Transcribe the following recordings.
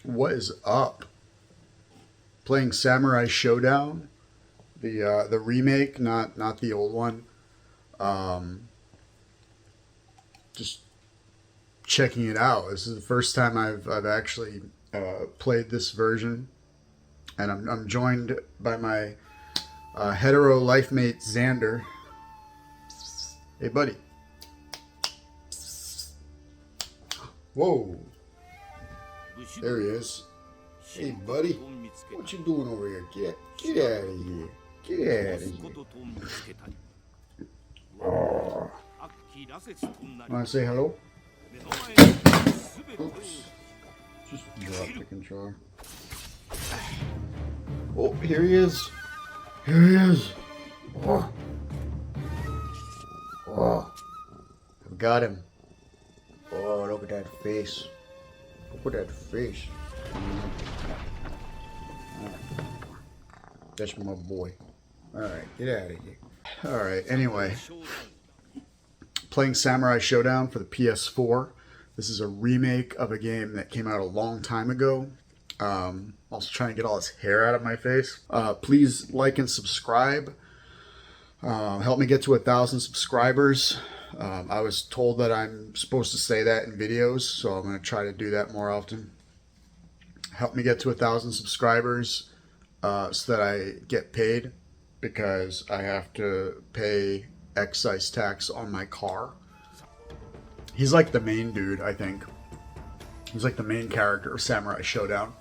What is up? Playing Samurai Shodown, the remake, not the old one. Just checking it out. This is the first time I've actually played this version, and I'm joined by my hetero life mate Xander. Hey, buddy. Whoa. There he is. Hey, buddy. What you doing over here? Get out of here. Get out of here. Oh. Want to say hello? Oops. Just drop the controller. Oh, here he is. Here he is. Oh. Oh. I've got him. Oh, look at that face. Look at that face. That's my boy. Alright, get out of here. Alright, anyway. Playing Samurai Shodown for the PS4. This is a remake of a game that came out a long time ago. Also trying to get all this hair out of my face. Please like and subscribe. Help me get to 1,000 subscribers. I was told that I'm supposed to say that in videos, so I'm going to try to do that more often. Help me get to 1,000 subscribers so that I get paid, because I have to pay excise tax on my car. He's like the main dude, I think. He's like the main character of Samurai Shodown.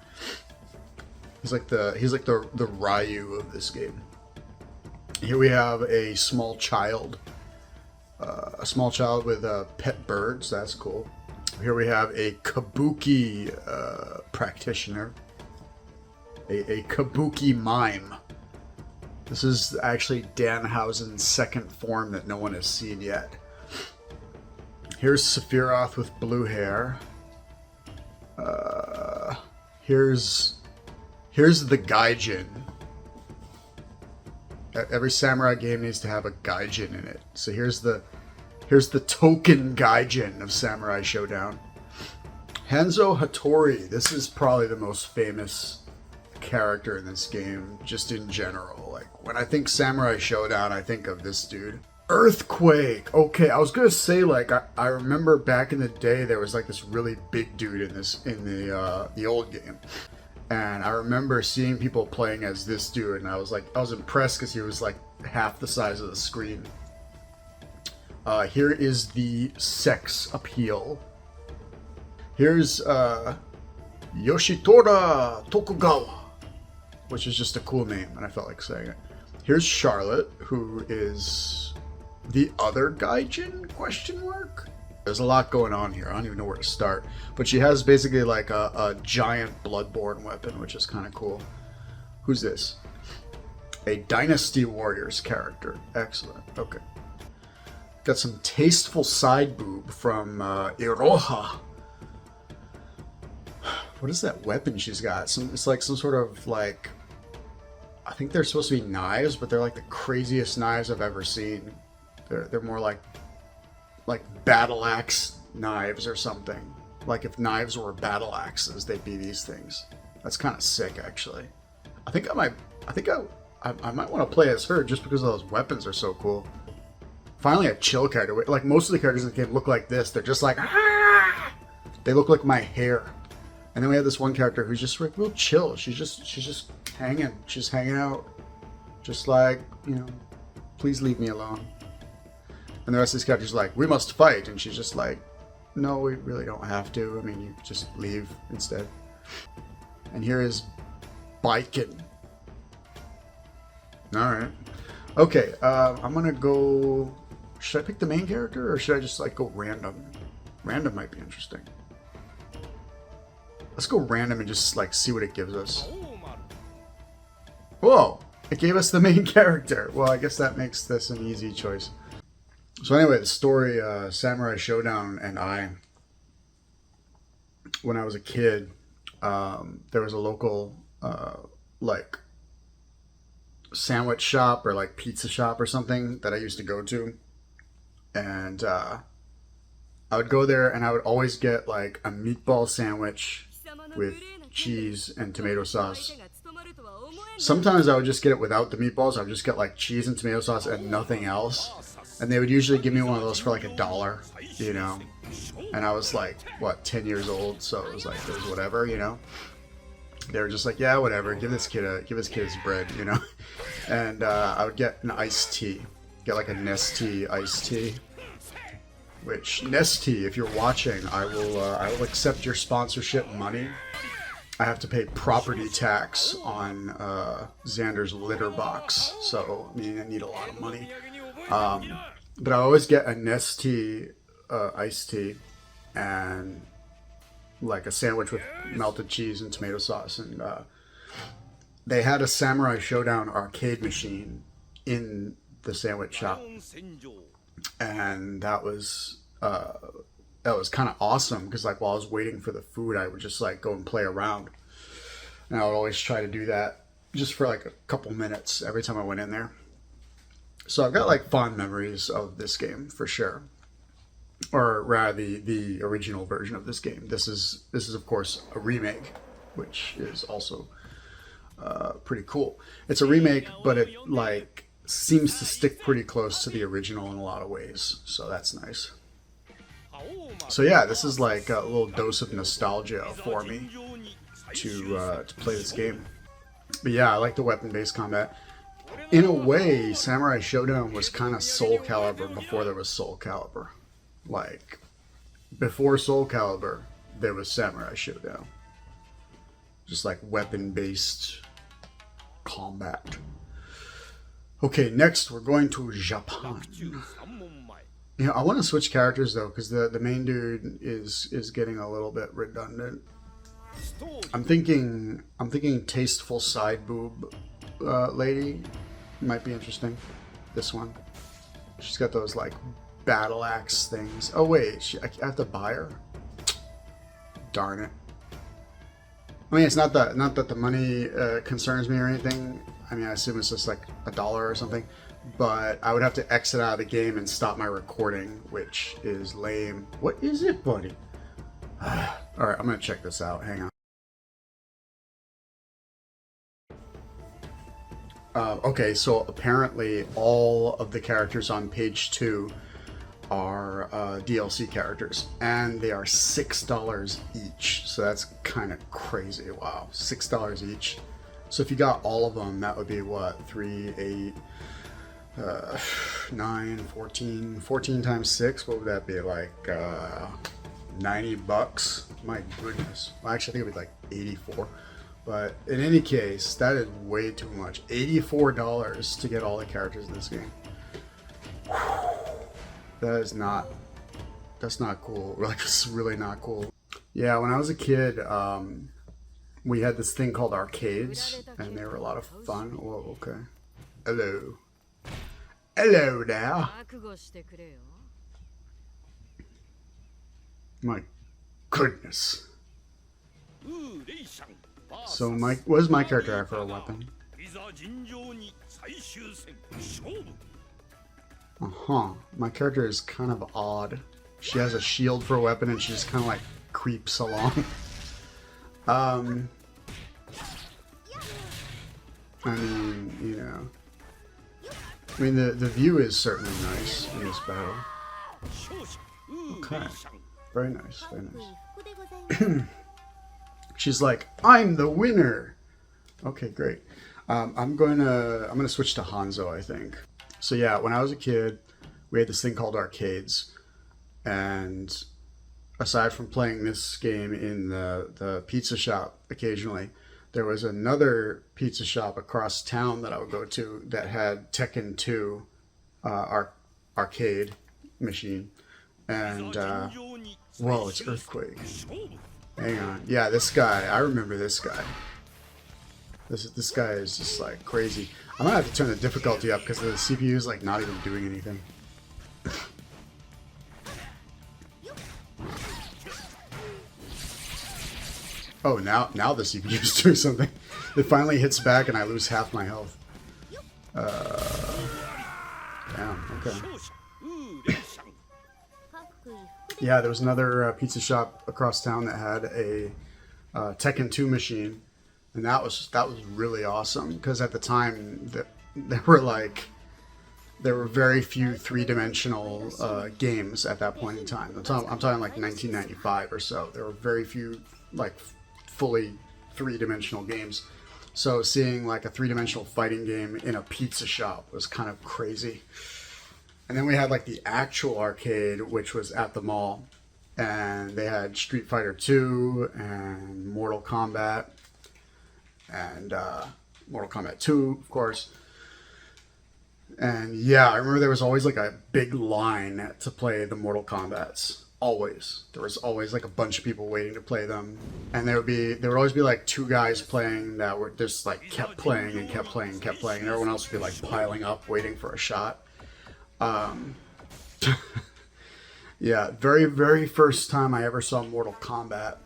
He's like the Ryu of this game. Here we have a small child. A small child with pet birds. That's cool. Here we have a kabuki practitioner. A kabuki mime. This is actually Danhausen's second form that no one has seen yet. Here's Sephiroth with blue hair. Here's the Gaijin. Every samurai game needs to have a Gaijin in it. So here's the token Gaijin of Samurai Shodown. Hanzo Hattori. This is probably the most famous character in this game, just in general. Like, when I think Samurai Shodown, I think of this dude. Earthquake. Okay, I was gonna say, like, I remember back in the day there was like this really big dude in the old game. And I remember seeing people playing as this dude, and I was impressed because he was like half the size of the screen. Here is the sex appeal. Here's Yoshitora Tokugawa, which is just a cool name, and I felt like saying it. Here's Charlotte, who is the other Gaijin, question mark? There's a lot going on here. I don't even know where to start. But she has basically like a giant Bloodborne weapon, which is kind of cool. Who's this? A Dynasty Warriors character. Excellent. Okay. Got some tasteful side boob from Iroha. What is that weapon she's got? It's like some sort of like... I think they're supposed to be knives, but they're like the craziest knives I've ever seen. They're more like battle axe knives or something. Like if knives were battle axes, they'd be these things. That's kind of sick, actually. I think I might want to play as her just because those weapons are so cool. Finally, a chill character. Like most of the characters in the game look like this. They're just like, ah! They look like my hair. And then we have this one character who's just like real chill. She's just hanging. She's hanging out. Just like, you know, please leave me alone. And the rest of these characters are like, we must fight. And she's just like, no, we really don't have to. I mean, you just leave instead. And here is Baiken. Alright. Okay, I'm going to go... Should I pick the main character, or should I just like go random? Random might be interesting. Let's go random and just like see what it gives us. Whoa! It gave us the main character. Well, I guess that makes this an easy choice. So anyway, the story, Samurai Shodown and I, when I was a kid, there was a local, like, sandwich shop or, like, pizza shop or something that I used to go to. And I would go there and I would always get, like, a meatball sandwich with cheese and tomato sauce. Sometimes I would just get it without the meatballs. I would just get like cheese and tomato sauce and nothing else. And they would usually give me one of those for like $1, you know. And I was like, what, 10 years old, so it was whatever, you know. They were just like, yeah, whatever, give this kid his bread, you know. And I would get an iced tea, get like a Nestea iced tea. Which Nestea, if you're watching, I will accept your sponsorship money. I have to pay property tax on Xander's litter box, so I mean I need a lot of money. But I always get a Nestea iced tea and like a sandwich with melted cheese and tomato sauce. And they had a Samurai Shodown arcade machine in the sandwich shop, and that was kind of awesome because like while I was waiting for the food, I would just like go and play around, and I would always try to do that just for like a couple minutes every time I went in there. So I've got like fond memories of this game for sure, or rather the original version of this game. This is of course a remake, which is also pretty cool. It's a remake, but it like seems to stick pretty close to the original in a lot of ways, so that's nice. So yeah, this is like a little dose of nostalgia for me to play this game. But yeah, I like the weapon-based combat. In a way, Samurai Shodown was kind of Soul Calibur before there was Soul Calibur. Like, before Soul Calibur, there was Samurai Shodown. Just like weapon-based combat. Okay, next we're going to Japan. You know, I want to switch characters though, because the main dude is getting a little bit redundant. I'm thinking tasteful side boob lady might be interesting. This one, she's got those like battle axe things. Oh wait, I have to buy her. Darn it. I mean, it's not that the money concerns me or anything. I mean, I assume it's just like $1 or something. But I would have to exit out of the game and stop my recording, which is lame. What is it, buddy? Alright, I'm gonna check this out. Hang on. Okay, so apparently all of the characters on page 2 are DLC characters, and they are $6 each. So that's kind of crazy. Wow, $6 each. So if you got all of them, that would be what? 3, 8... 9, 14 times 6, what would that be, like $90? My goodness. Well, actually I think it would be like 84, but in any case that is way too much. $84 to get all the characters in this game. That's not cool. Like, it's really not cool. Yeah, when I was a kid, we had this thing called arcades, and they were a lot of fun. Whoa, okay. Hello. Hello there. My goodness. So what does my character have for a weapon? My character is kind of odd. She has a shield for a weapon and she just kind of like creeps along. I mean, you know. I mean, the view is certainly nice in this battle. Okay. Very nice, very nice. She's like, I'm the winner! Okay, great. I'm gonna switch to Hanzo, I think. So yeah, when I was a kid, we had this thing called arcades. And aside from playing this game in the pizza shop occasionally, there was another pizza shop across town that I would go to that had Tekken 2 arcade machine. And, whoa, it's Earthquake. Hang on. Yeah, this guy, I remember this guy. This guy is just like crazy. I'm gonna have to turn the difficulty up because the CPU is like not even doing anything. Oh, now the CPU is doing something. It finally hits back and I lose half my health. Damn, okay. Yeah, there was another pizza shop across town that had a Tekken 2 machine, and that was really awesome because at the time there were very few three-dimensional games at that point in time. I'm talking like 1995 or so. There were very few like fully three-dimensional games. So seeing like a three-dimensional fighting game in a pizza shop was kind of crazy. And then we had like the actual arcade, which was at the mall, and they had Street Fighter 2 and Mortal Kombat, and Mortal Kombat 2, of course. And yeah, I remember there was always like a big line to play the Mortal Kombats. Always. There was always like a bunch of people waiting to play them. And there would always be like two guys playing that were just like kept playing and kept playing and kept playing. And everyone else would be like piling up waiting for a shot. Yeah, very, very first time I ever saw Mortal Kombat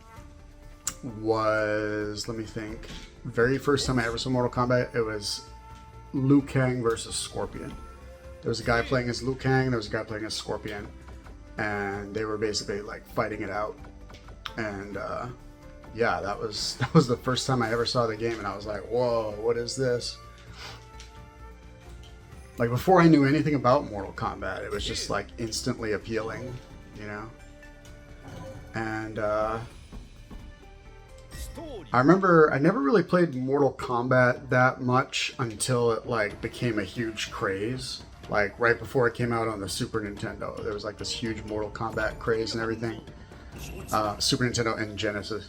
was, let me think. Very first time I ever saw Mortal Kombat, it was Liu Kang versus Scorpion. There was a guy playing as Liu Kang, there was a guy playing as Scorpion. And they were basically like fighting it out, and yeah, that was the first time I ever saw the game, and I was like, whoa, what is this? Like, before I knew anything about Mortal Kombat, it was just like instantly appealing, you know. And I remember I never really played Mortal Kombat that much until it like became a huge craze. Like, right before it came out on the Super Nintendo, there was like this huge Mortal Kombat craze and everything. Super Nintendo and Genesis.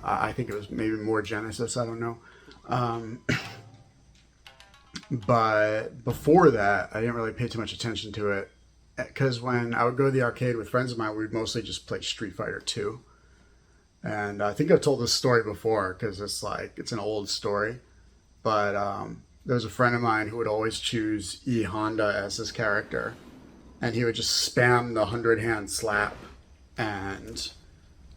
I think it was maybe more Genesis, I don't know. But before that, I didn't really pay too much attention to it. Because when I would go to the arcade with friends of mine, we'd mostly just play Street Fighter 2. And I think I've told this story before, because it's an old story. But there was a friend of mine who would always choose E Honda as his character, and he would just spam the 100-hand slap, and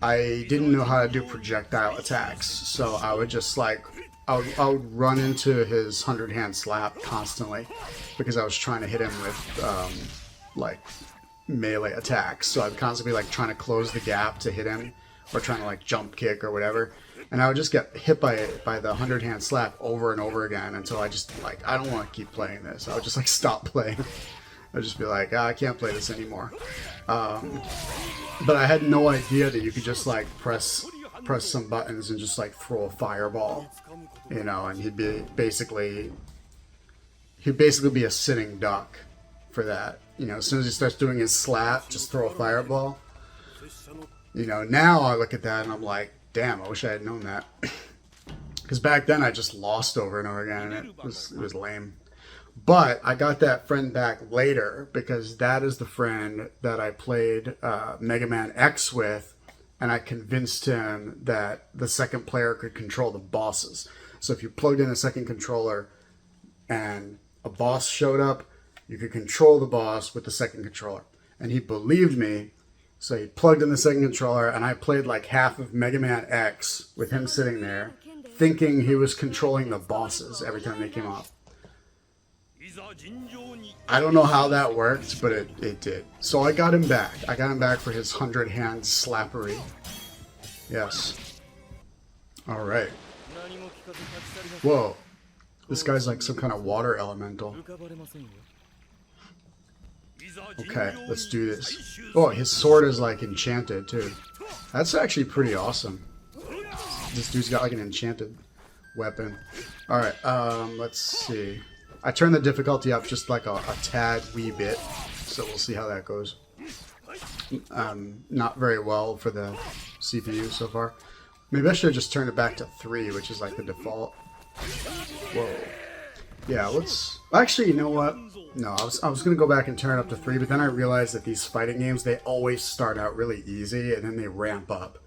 I didn't know how to do projectile attacks, so I would just like, I would run into his 100-hand slap constantly, because I was trying to hit him with like melee attacks, so I'd constantly be like trying to close the gap to hit him, or trying to like jump kick or whatever. And I would just get hit by the 100-hand slap over and over again until I just, like, I don't want to keep playing this. I would just, like, stop playing. I'd just be like, I can't play this anymore. But I had no idea that you could just, like, press some buttons and just, like, throw a fireball, you know, and he'd basically be a sitting duck for that. You know, as soon as he starts doing his slap, just throw a fireball. You know, now I look at that and I'm like, damn, I wish I had known that. Because back then I just lost over and over again, and it was lame. But I got that friend back later, because that is the friend that I played Mega Man X with, and I convinced him that the second player could control the bosses. So if you plugged in a second controller and a boss showed up, you could control the boss with the second controller. And he believed me. So he plugged in the second controller, and I played like half of Mega Man X with him sitting there, thinking he was controlling the bosses every time they came up. I don't know how that worked, but it did. So I got him back. I got him back for his 100-hand slappery. Yes. Alright. Whoa. This guy's like some kind of water elemental. Okay, let's do this. Oh, his sword is like enchanted too. That's actually pretty awesome. This dude's got like an enchanted weapon. Alright, let's see. I turned the difficulty up just like a tad wee bit, so we'll see how that goes. Not very well for the CPU so far. Maybe I should have just turned it back to 3, which is like the default. Whoa. Yeah, let's... Actually, you know what? No, I was going to go back and turn it up to 3, but then I realized that these fighting games, they always start out really easy, and then they ramp up.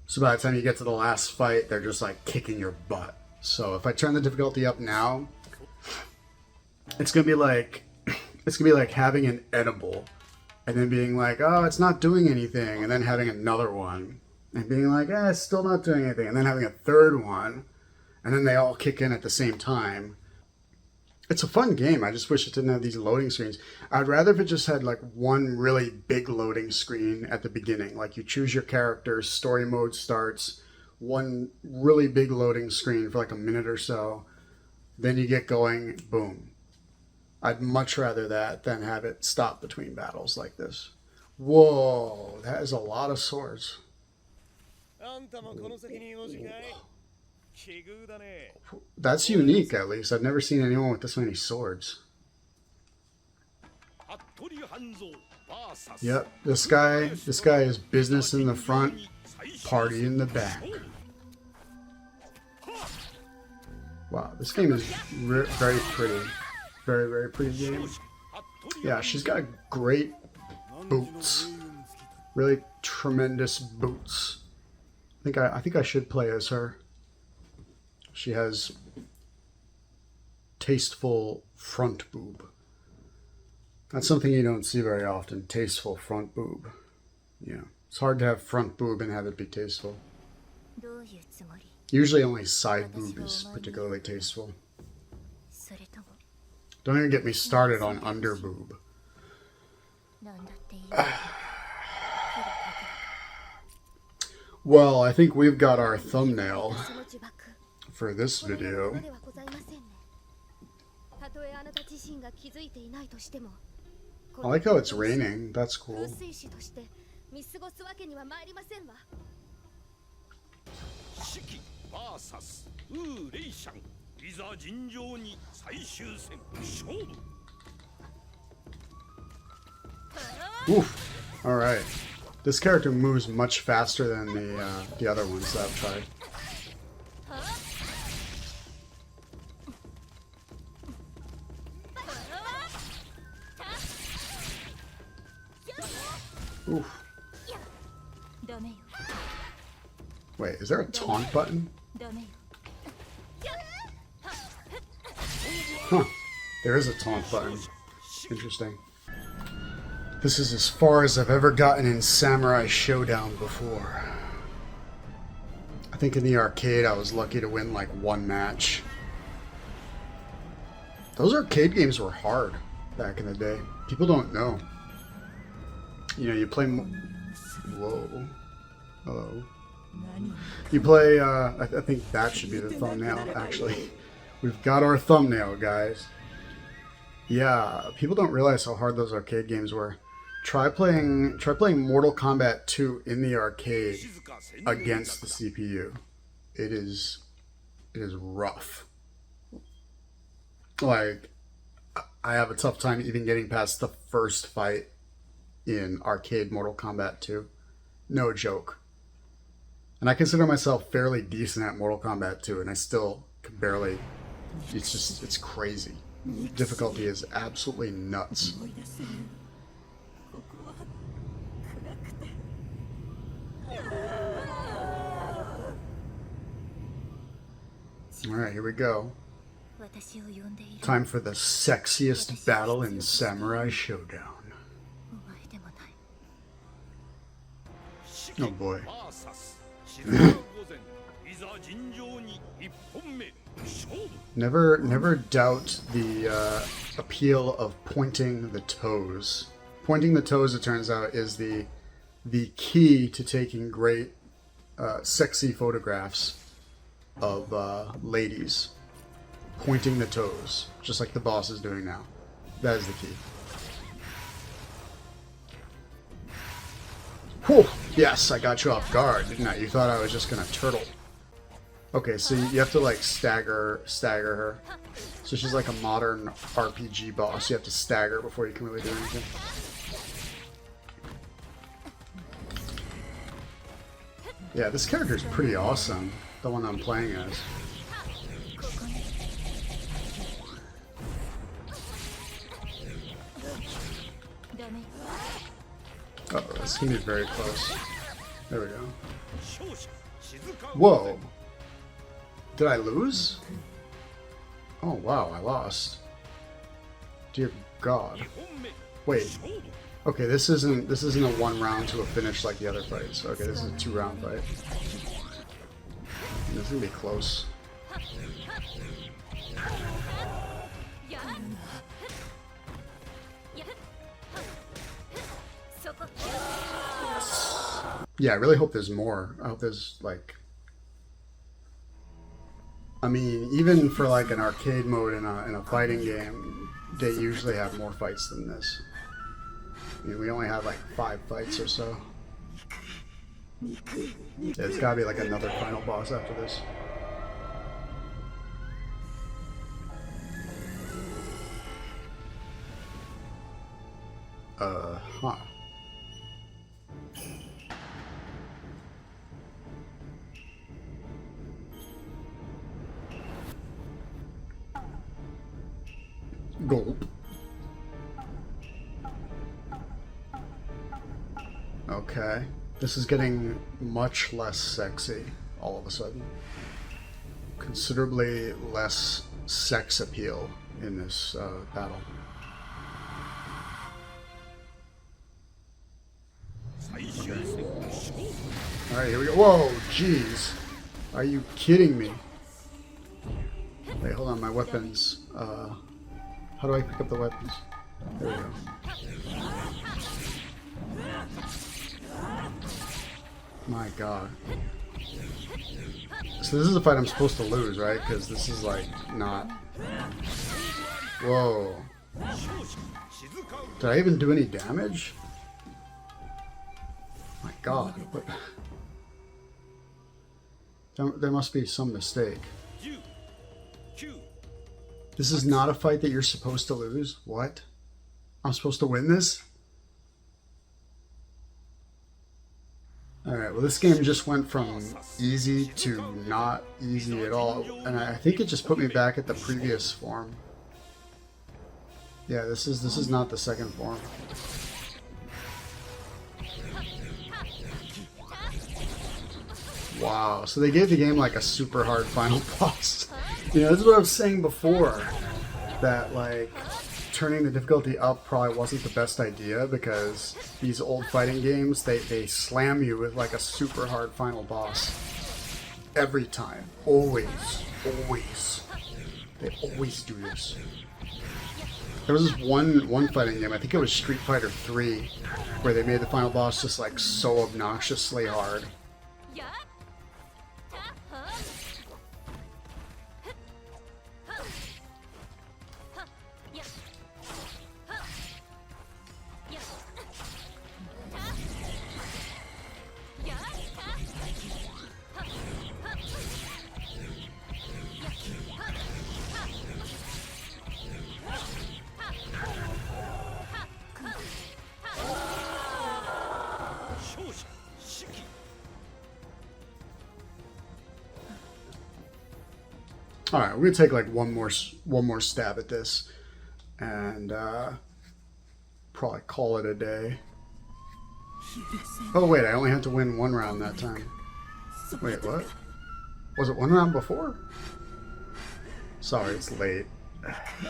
So by the time you get to the last fight, they're just like kicking your butt. So if I turn the difficulty up now, it's going to be like having an edible, and then being like, oh, it's not doing anything, and then having another one, and being like, it's still not doing anything, and then having a third one, and then they all kick in at the same time. It's a fun game. I just wish it didn't have these loading screens. I'd rather if it just had like one really big loading screen at the beginning. Like you choose your character, story mode starts, one really big loading screen for like a minute or so. Then you get going, boom. I'd much rather that than have it stop between battles like this. Whoa, that is a lot of swords. That's unique, at least. I've never seen anyone with this many swords. Yep, this guy is business in the front, party in the back. Wow, this game is very pretty. Very, very pretty game. Yeah, she's got great boots. Really tremendous boots. I think I should play as her. She has tasteful front boob. That's something you don't see very often. Tasteful front boob. Yeah, it's hard to have front boob and have it be tasteful. Usually only side boob is particularly tasteful. Don't even get me started on under boob. Well, I think we've got our thumbnail for this video. I like how it's raining. That's cool. Oof. All right. This character moves much faster than the other ones that I've tried. Oof. Wait, is there a taunt button? Huh. There is a taunt button. Interesting. This is as far as I've ever gotten in Samurai Shodown before. I think in the arcade I was lucky to win like one match. Those arcade games were hard back in the day. People don't know. You know, you play... Whoa. Hello. You play, I think that should be the thumbnail, actually. We've got our thumbnail, guys. Yeah, people don't realize how hard those arcade games were. Try playing Mortal Kombat 2 in the arcade against the CPU. It is rough. Like, I have a tough time even getting past the first fight in arcade Mortal Kombat 2. No joke. And I consider myself fairly decent at Mortal Kombat 2, and I still can barely... It's crazy. Difficulty is absolutely nuts. Alright, here we go. Time for the sexiest battle in Samurai Shodown. Oh boy. Never doubt the appeal of pointing the toes. Pointing the toes, it turns out, is the key to taking great sexy photographs of ladies. Pointing the toes, just like the boss is doing now. That is the key. Whew! Yes, I got you off guard, didn't I? You thought I was just gonna turtle. Okay, so you have to like stagger her. So she's like a modern RPG boss. You have to stagger before you can really do anything. Yeah, this character is pretty awesome. The one I'm playing as. Uh-oh, this can be very close. There we go. Whoa! Did I lose? Oh wow, I lost. Dear God. Wait. Okay, this isn't a 1 round to a finish like the other fights. Okay, this is a 2-round fight. This is gonna be close. Yeah, I really hope there's more. I hope there's like I mean, even for like an arcade mode in a fighting game, they usually have more fights than this. I mean, we only have like 5 fights or so. Yeah, it's gotta be like another final boss after this. Huh. Gulp. Okay. This is getting much less sexy all of a sudden. Considerably less sex appeal in this battle. Okay. Alright, here we go. Whoa, jeez. Are you kidding me? Wait, hold on, my weapons. How do I pick up the weapons? There we go. My god. So this is a fight I'm supposed to lose, right? Because this is like not... Whoa. Did I even do any damage? My god. What? There must be some mistake. This is not a fight that you're supposed to lose? What? I'm supposed to win this? Alright, well this game just went from easy to not easy at all. And I think it just put me back at the previous form. Yeah, this is not the second form. Wow, so they gave the game like a super hard final boss. You know, this is what I was saying before, that like turning the difficulty up probably wasn't the best idea, because these old fighting games, they slam you with like a super hard final boss every time. Always. They always do this. There was this one fighting game, I think it was Street Fighter 3, where they made the final boss just like so obnoxiously hard. All right, we're gonna take like one more stab at this, and probably call it a day. Oh wait, I only had to win 1 round that time. Wait, what? Was it 1 round before? Sorry, it's late.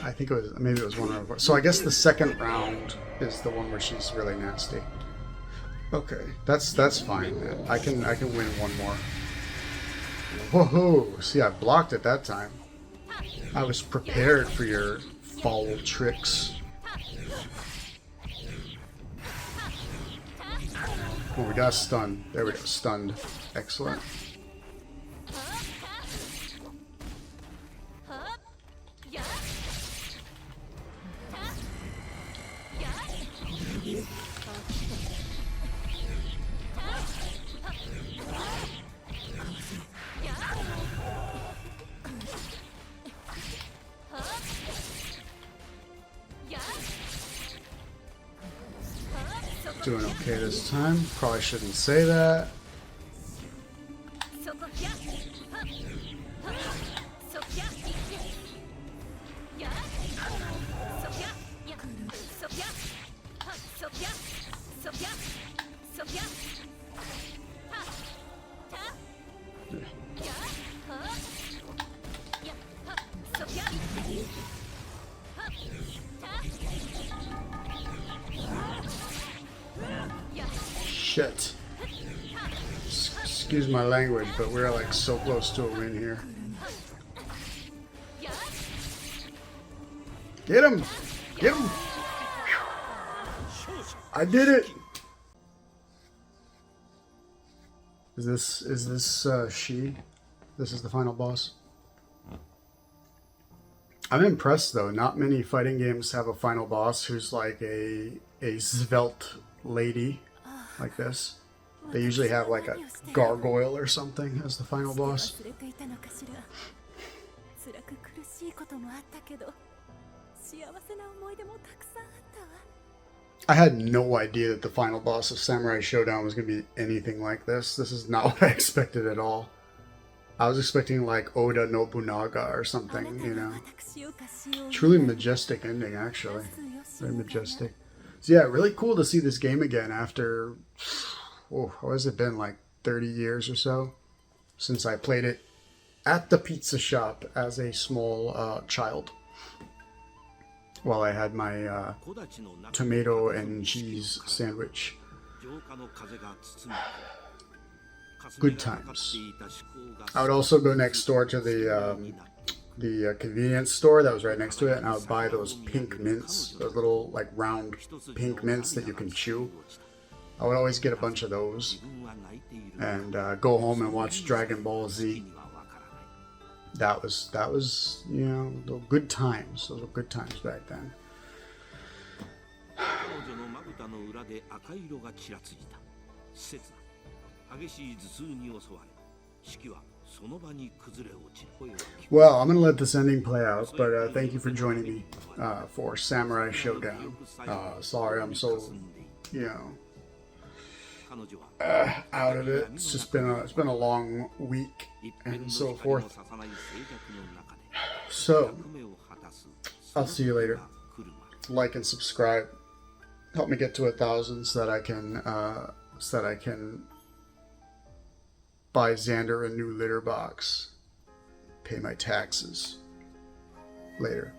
I think it was, maybe it was 1 round before. So I guess the second round is the one where she's really nasty. Okay, that's fine, man. I can win 1 more. Whoa! See, I blocked it that time. I was prepared for your foul tricks. Oh, we got stunned. There we go, stunned. Excellent. Doing okay this time. Probably shouldn't say that. Shit. Excuse my language, but we're like so close to a win here. Get him! Get him! I did it! Is this she? This is the final boss? I'm impressed though. Not many fighting games have a final boss who's like a svelte lady like this. They usually have like a gargoyle or something as the final boss. I had no idea that the final boss of Samurai Shodown was going to be anything like this. This is not what I expected at all. I was expecting like Oda Nobunaga or something, you know. Truly majestic ending, actually. Very majestic. So yeah, really cool to see this game again after, oh, what has it been, like 30 years or so since I played it at the pizza shop as a small child while I had my tomato and cheese sandwich. Good times. I would also go next door to the convenience store that was right next to it, and I would buy those pink mints, those little like round pink mints that you can chew. I would always get a bunch of those and go home and watch Dragon Ball Z. That was you know, the good times. Those were good times back then. Well, I'm going to let this ending play out, but thank you for joining me for Samurai Shodown. Sorry I'm so, you know, out of it. It's been a long week and so forth. So, I'll see you later. Like and subscribe. Help me get to 1,000 so that I can buy Xander a new litter box. Pay my taxes. Later.